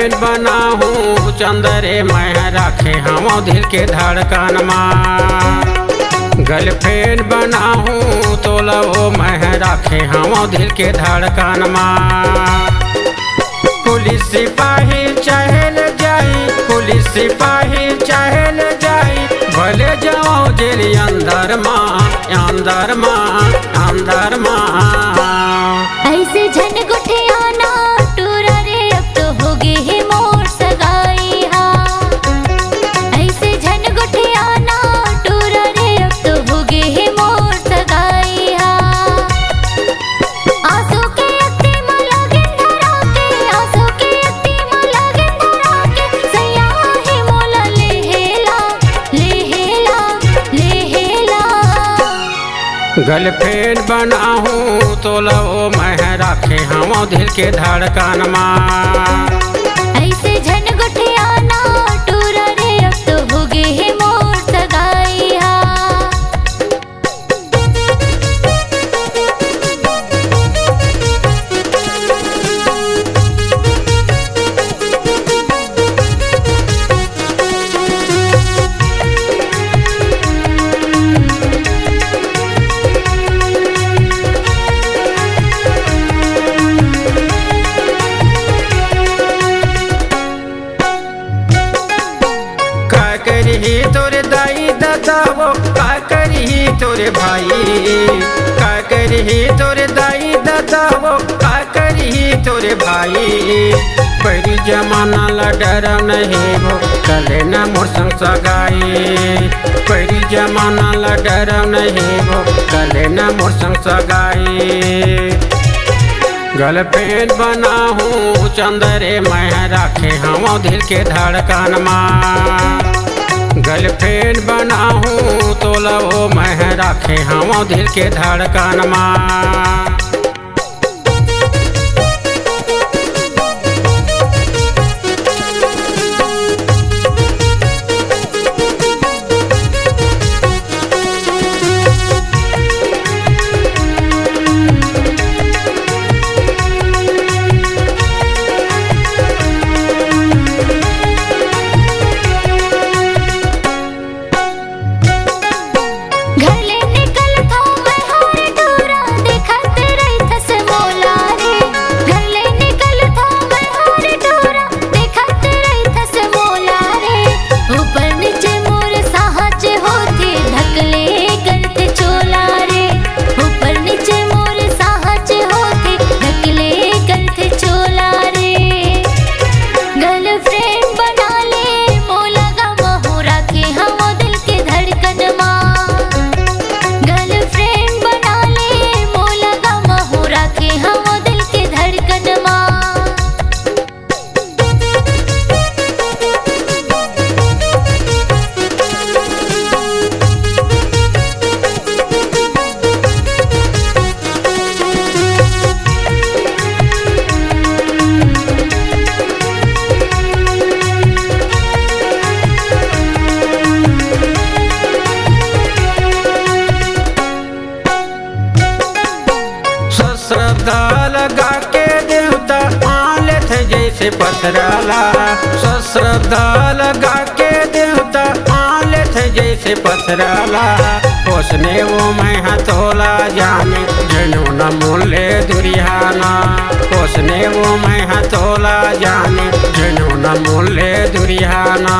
Girlfriend बनाहूँ Chandare मैं राखे हम दिल के धड़कन में। गर्लफ्रेंड बनाहूँ तो लो मैं राखे हम दिल के धड़कन में। पुलिस सिपाही चहल जाई, पुलिस सिपाही चहल जाई, भले जाओ जेल अंदर माँ अंदर माँ अंदर माँ। ऐसे झन गुठियाना टूरा रे अब तो होगे ही मोर सगाई हा। ऐसे झन गुठियाना टूरा रे अब तो होगे ही मोर सगाई हा। आंसू के अत्ते मला गिंधरा के, आंसू के अत्ते मला गिंधरा के, सैया ही मोला लेहेला लेहेला लेहेला। गर्लफ्रेंड बनाहूँ तो लो मैं राखे हम दिल के धड़कन में। ऐसे झन गुठियाना टूरा रे अब तो होगे ही मोर सगाई हा। करी तोरे दाई दादा वो का करी तोरे भाई, का करी तोरे दाई दादा वो का करी तोरे भाई। परी जमाना ला डर नहीं वो कले न मोर संग सगाई, परी जमाना ला डर नहीं वो कले न मोर संग सगाई। गर्लफ्रेंड बनाहूँ चंदरे मैं राखे हम दिल के धड़कन में। गर्लफ्रेंड बनाहूँ तो लो मैं राखे हम दिल के धड़कन में। श्रद्धा लगा के देवता आले थे जैसे पथराला, श्रद्धा लगा के देवता आले थे जैसे पथराला। उसने वो मैं हथोला जाने जनू न मूल्य दुरिहाना, उसने वो मैं हथोला जाने जनू न मूल्य दुरिहाना।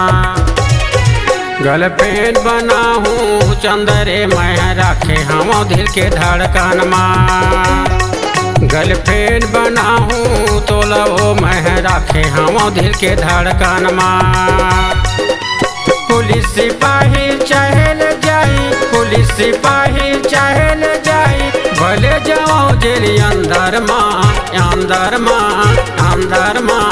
गर्लफ्रेंड बनाहूँ चंदरे मैं राखे हम दिल के धड़कन में। गर्लफ्रेंड बनाहूँ तो लो मैं राखे हम दिल के धड़कन में। पुलिस सिपाही चहल जाई, पुलिस सिपाही चहल जाई, भले जाओ जेल अंदर माँ अंदर माँ अंदर माँ।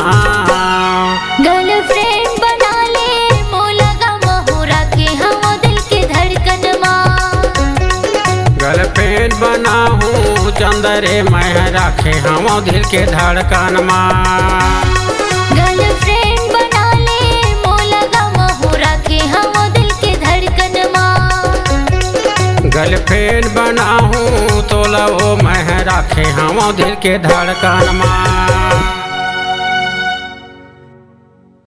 गर्लफ्रेंड बना ले मोला गम राखे हम दिल के धड़कन में। गर्लफ्रेंड बनाहूँ चंदरे मैं राखे हम दिल के धड़कन में। गर्लफ्रेंड बना ले मोला गम राखे हम दिल के धड़कन में। गर्लफ्रेंड बनाहूँ तो लो मैं राखे हम दिल के धड़कन में।